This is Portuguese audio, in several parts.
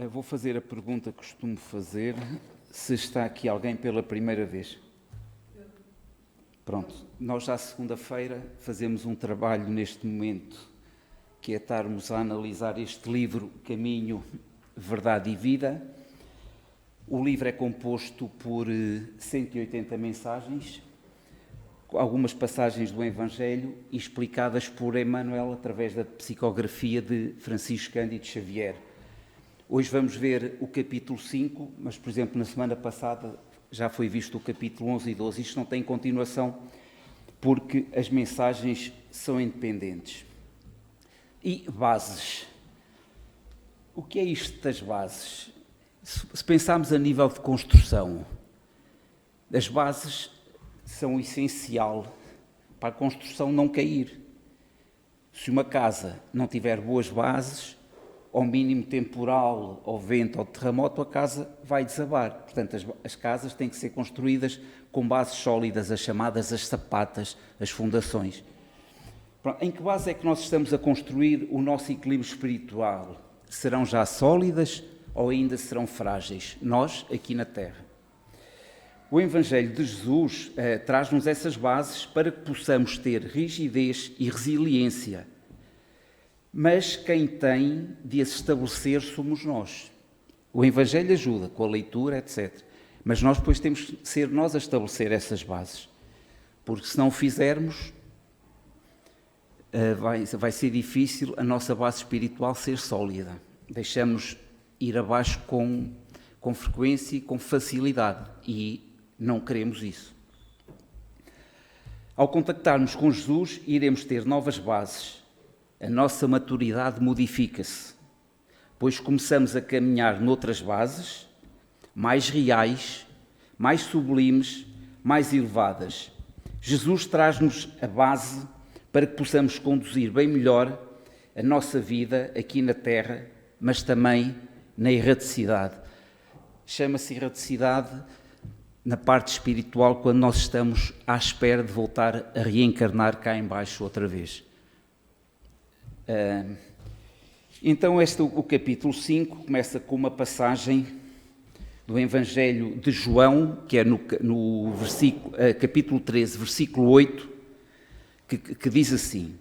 Vou fazer a pergunta que costumo fazer, se está aqui alguém pela primeira vez. Pronto, nós já segunda-feira fazemos um trabalho neste momento, que é estarmos a analisar este livro, Caminho, Verdade e Vida. O livro é composto por 180 mensagens, algumas passagens do Evangelho explicadas por Emmanuel através da psicografia de Francisco Cândido Xavier. Hoje vamos ver o capítulo 5, mas, por exemplo, na semana passada já foi visto o capítulo 11 e 12. Isto não tem continuação porque as mensagens são independentes. E bases. O que é isto das bases? Se pensarmos a nível de construção, as bases são o essencial para a construção não cair. Se uma casa não tiver boas bases, ao mínimo temporal, ao vento, ao terremoto, a casa vai desabar. Portanto, as casas têm que ser construídas com bases sólidas, as chamadas as sapatas, as fundações. Em que base é que nós estamos a construir o nosso equilíbrio espiritual? Serão já sólidas ou ainda serão frágeis? Nós, aqui na Terra. O Evangelho de Jesus traz-nos essas bases para que possamos ter rigidez e resiliência. Mas quem tem de as estabelecer somos nós. O Evangelho ajuda com a leitura, etc. Mas nós depois temos que ser nós a estabelecer essas bases. Porque se não o fizermos, vai ser difícil a nossa base espiritual ser sólida. Deixamos ir abaixo com frequência e com facilidade. E não queremos isso. Ao contactarmos com Jesus, iremos ter novas bases. A nossa maturidade modifica-se, pois começamos a caminhar noutras bases, mais reais, mais sublimes, mais elevadas. Jesus traz-nos a base para que possamos conduzir bem melhor a nossa vida aqui na Terra, mas também na erraticidade. Chama-se erraticidade na parte espiritual, quando nós estamos à espera de voltar a reencarnar cá em baixo outra vez. Então o capítulo 5 começa com uma passagem do Evangelho de João, que é no capítulo 13, versículo 8, que diz assim: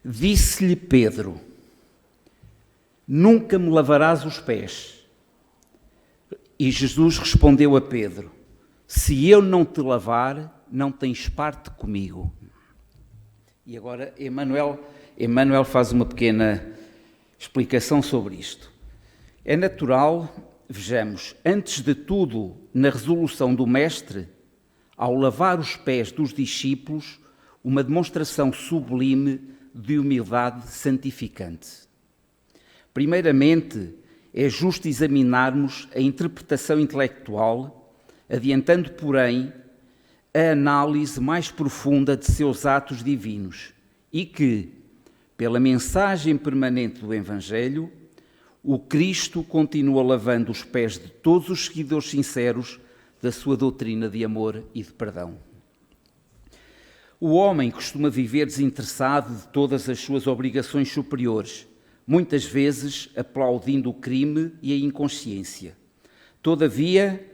Disse-lhe Pedro, nunca me lavarás os pés. E Jesus respondeu a Pedro, se eu não te lavar, não tens parte comigo. E agora Emmanuel faz uma pequena explicação sobre isto. É natural, vejamos, antes de tudo, na resolução do Mestre, ao lavar os pés dos discípulos, uma demonstração sublime de humildade santificante. Primeiramente, é justo examinarmos a interpretação intelectual, adiantando, porém, a análise mais profunda de seus atos divinos e que, pela mensagem permanente do Evangelho, o Cristo continua lavando os pés de todos os seguidores sinceros da sua doutrina de amor e de perdão. O homem costuma viver desinteressado de todas as suas obrigações superiores, muitas vezes aplaudindo o crime e a inconsciência. Todavia,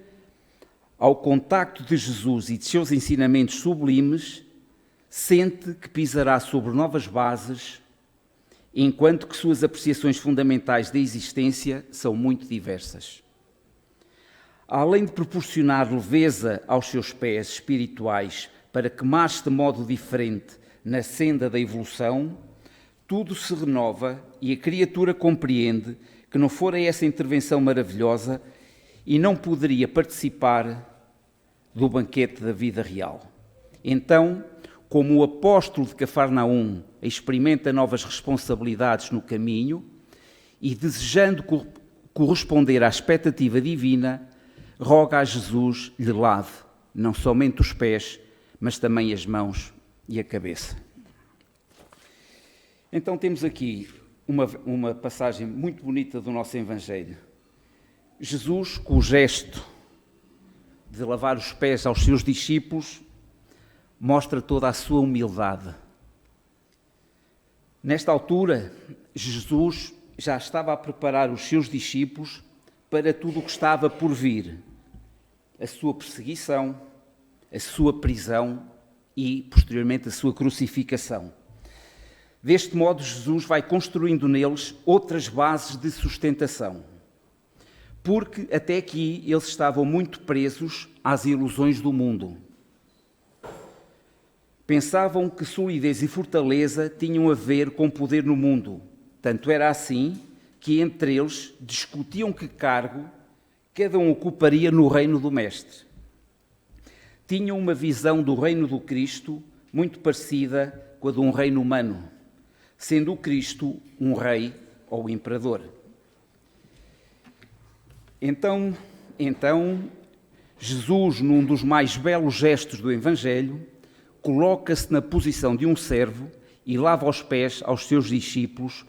ao contacto de Jesus e de seus ensinamentos sublimes, sente que pisará sobre novas bases, enquanto que suas apreciações fundamentais da existência são muito diversas. Além de proporcionar leveza aos seus pés espirituais para que marche de modo diferente na senda da evolução, tudo se renova e a criatura compreende que não fora essa intervenção maravilhosa e não poderia participar do banquete da vida real. Então, como o apóstolo de Cafarnaum experimenta novas responsabilidades no caminho e desejando corresponder à expectativa divina, roga a Jesus lhe lave não somente os pés, mas também as mãos e a cabeça. Então temos aqui uma passagem muito bonita do nosso Evangelho. Jesus, com o gesto de lavar os pés aos seus discípulos, mostra toda a sua humildade. Nesta altura, Jesus já estava a preparar os seus discípulos para tudo o que estava por vir, a sua perseguição, a sua prisão e, posteriormente, a sua crucificação. Deste modo, Jesus vai construindo neles outras bases de sustentação, porque até aqui eles estavam muito presos às ilusões do mundo. Pensavam que solidez e fortaleza tinham a ver com poder no mundo. Tanto era assim que entre eles discutiam que cargo cada um ocuparia no reino do Mestre. Tinham uma visão do reino do Cristo muito parecida com a de um reino humano, sendo o Cristo um rei ou imperador. Então, Jesus, num dos mais belos gestos do Evangelho, coloca-se na posição de um servo e lava os pés aos seus discípulos,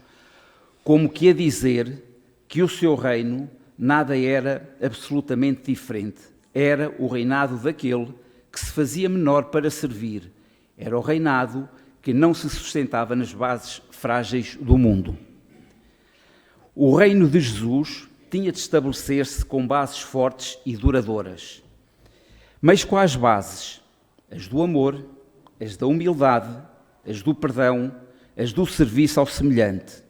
como que a dizer que o seu reino nada era absolutamente diferente. Era o reinado daquele que se fazia menor para servir. Era o reinado que não se sustentava nas bases frágeis do mundo. O reino de Jesus tinha de estabelecer-se com bases fortes e duradouras. Mas quais bases? As do amor, as da humildade, as do perdão, as do serviço ao semelhante.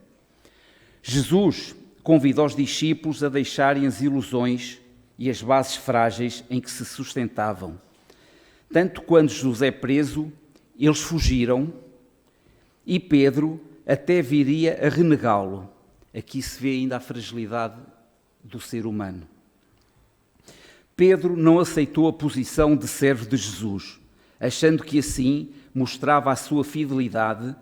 Jesus convida os discípulos a deixarem as ilusões e as bases frágeis em que se sustentavam. Tanto quando Jesus é preso, eles fugiram e Pedro até viria a renegá-lo. Aqui se vê ainda a fragilidade do ser humano. Pedro não aceitou a posição de servo de Jesus, achando que assim mostrava a sua fidelidade.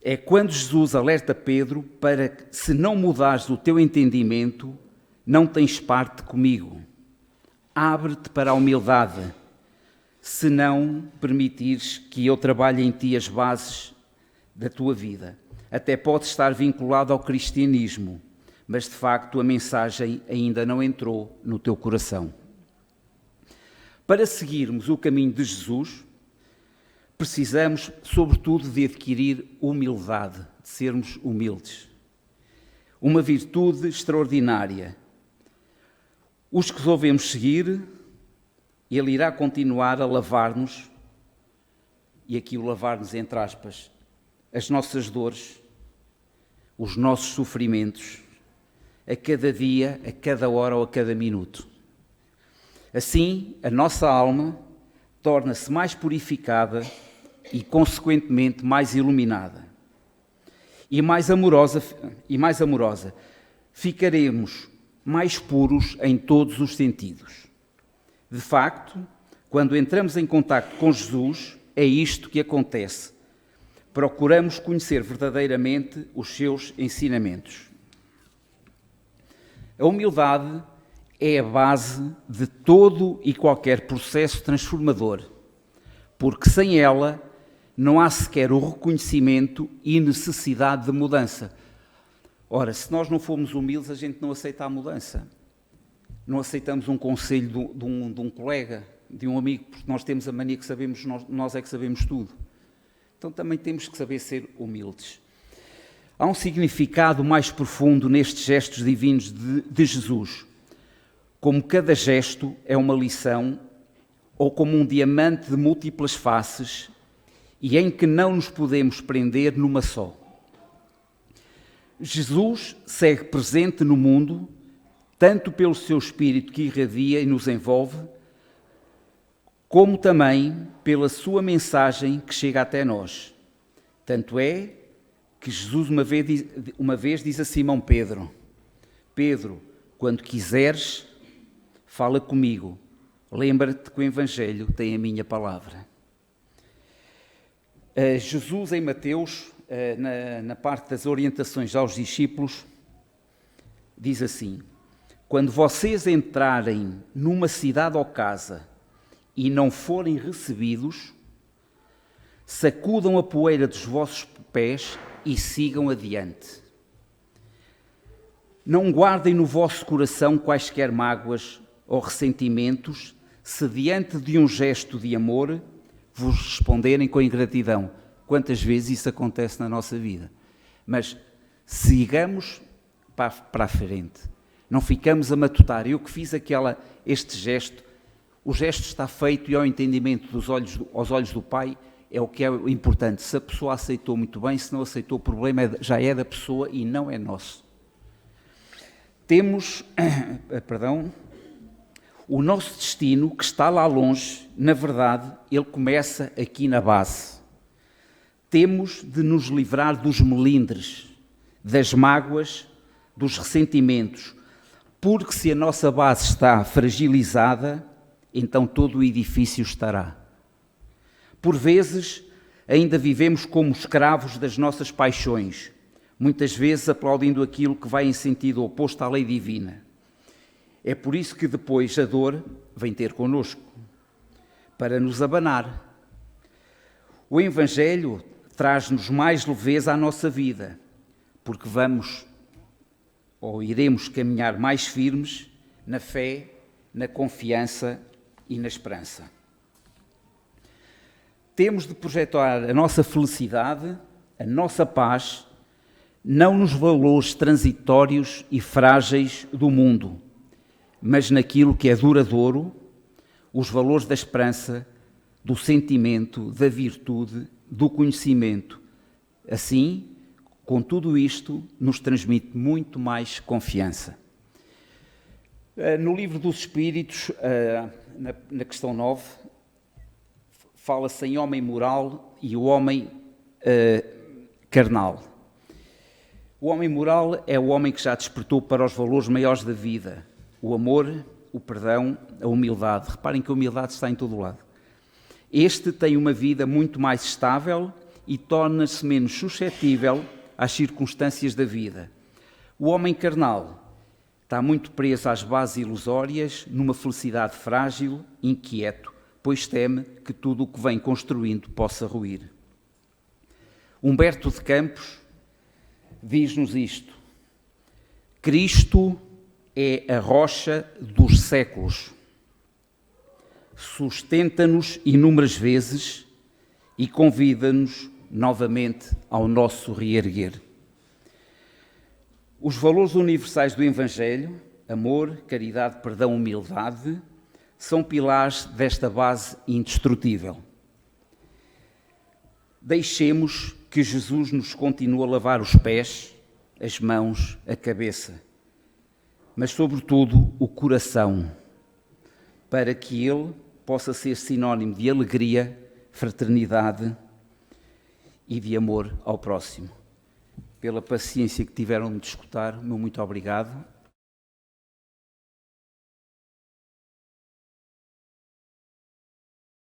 É quando Jesus alerta Pedro para que, se não mudares o teu entendimento, não tens parte comigo. Abre-te para a humildade, se não permitires que eu trabalhe em ti as bases da tua vida. Até pode estar vinculado ao cristianismo, mas de facto a mensagem ainda não entrou no teu coração. Para seguirmos o caminho de Jesus, precisamos, sobretudo, de adquirir humildade, de sermos humildes. Uma virtude extraordinária. Os que resolvemos seguir, Ele irá continuar a lavar-nos, e aqui o lavar-nos entre aspas, as nossas dores, os nossos sofrimentos, a cada dia, a cada hora ou a cada minuto. Assim, a nossa alma torna-se mais purificada e, consequentemente, mais iluminada. E mais amorosa. Ficaremos mais puros em todos os sentidos. De facto, quando entramos em contacto com Jesus, é isto que acontece. Procuramos conhecer verdadeiramente os seus ensinamentos. A humildade é a base de todo e qualquer processo transformador, porque sem ela não há sequer o reconhecimento e necessidade de mudança. Ora, se nós não formos humildes, a gente não aceita a mudança. Não aceitamos um conselho de um colega, de um amigo, porque nós temos a mania que sabemos, nós é que sabemos tudo. Então também temos que saber ser humildes. Há um significado mais profundo nestes gestos divinos de Jesus. Como cada gesto é uma lição, ou como um diamante de múltiplas faces, e em que não nos podemos prender numa só. Jesus segue presente no mundo, tanto pelo seu Espírito que irradia e nos envolve, como também pela sua mensagem que chega até nós. Tanto é que Jesus uma vez diz a Simão Pedro: Pedro, quando quiseres, fala comigo. Lembra-te que o Evangelho tem a minha palavra. Jesus, em Mateus, na parte das orientações aos discípulos, diz assim: quando vocês entrarem numa cidade ou casa e não forem recebidos, sacudam a poeira dos vossos pés e sigam adiante. Não guardem no vosso coração quaisquer mágoas ou ressentimentos, se diante de um gesto de amor vos responderem com ingratidão. Quantas vezes isso acontece na nossa vida? Mas sigamos para a frente. Não ficamos a matutar. Eu que fiz este gesto, o gesto está feito e ao entendimento aos olhos do Pai é o que é importante. Se a pessoa aceitou, muito bem, se não aceitou, o problema já é da pessoa e não é nosso. Temos, o nosso destino, que está lá longe, na verdade, ele começa aqui na base. Temos de nos livrar dos melindres, das mágoas, dos ressentimentos, porque se a nossa base está fragilizada, então todo o edifício estará. Por vezes, ainda vivemos como escravos das nossas paixões, muitas vezes aplaudindo aquilo que vai em sentido oposto à lei divina. É por isso que depois a dor vem ter connosco, para nos abanar. O Evangelho traz-nos mais leveza à nossa vida, porque vamos ou iremos caminhar mais firmes na fé, na confiança e na esperança. Temos de projetar a nossa felicidade, a nossa paz, não nos valores transitórios e frágeis do mundo, mas naquilo que é duradouro, os valores da esperança, do sentimento, da virtude, do conhecimento. Assim, com tudo isto, nos transmite muito mais confiança. No livro dos Espíritos, na questão 9, fala-se em homem moral e o homem carnal. O homem moral é o homem que já despertou para os valores maiores da vida, o amor, o perdão, a humildade. Reparem que a humildade está em todo o lado. Este tem uma vida muito mais estável e torna-se menos suscetível às circunstâncias da vida. O homem carnal está muito preso às bases ilusórias, numa felicidade frágil, inquieto, pois teme que tudo o que vem construindo possa ruir. Humberto de Campos diz-nos isto: Cristo é a rocha dos séculos. Sustenta-nos inúmeras vezes e convida-nos novamente ao nosso reerguer. Os valores universais do Evangelho, amor, caridade, perdão, humildade, são pilares desta base indestrutível. Deixemos que Jesus nos continue a lavar os pés, as mãos, a cabeça, mas sobretudo o coração, para que ele possa ser sinónimo de alegria, fraternidade e de amor ao próximo. Pela paciência que tiveram de me escutar, meu muito obrigado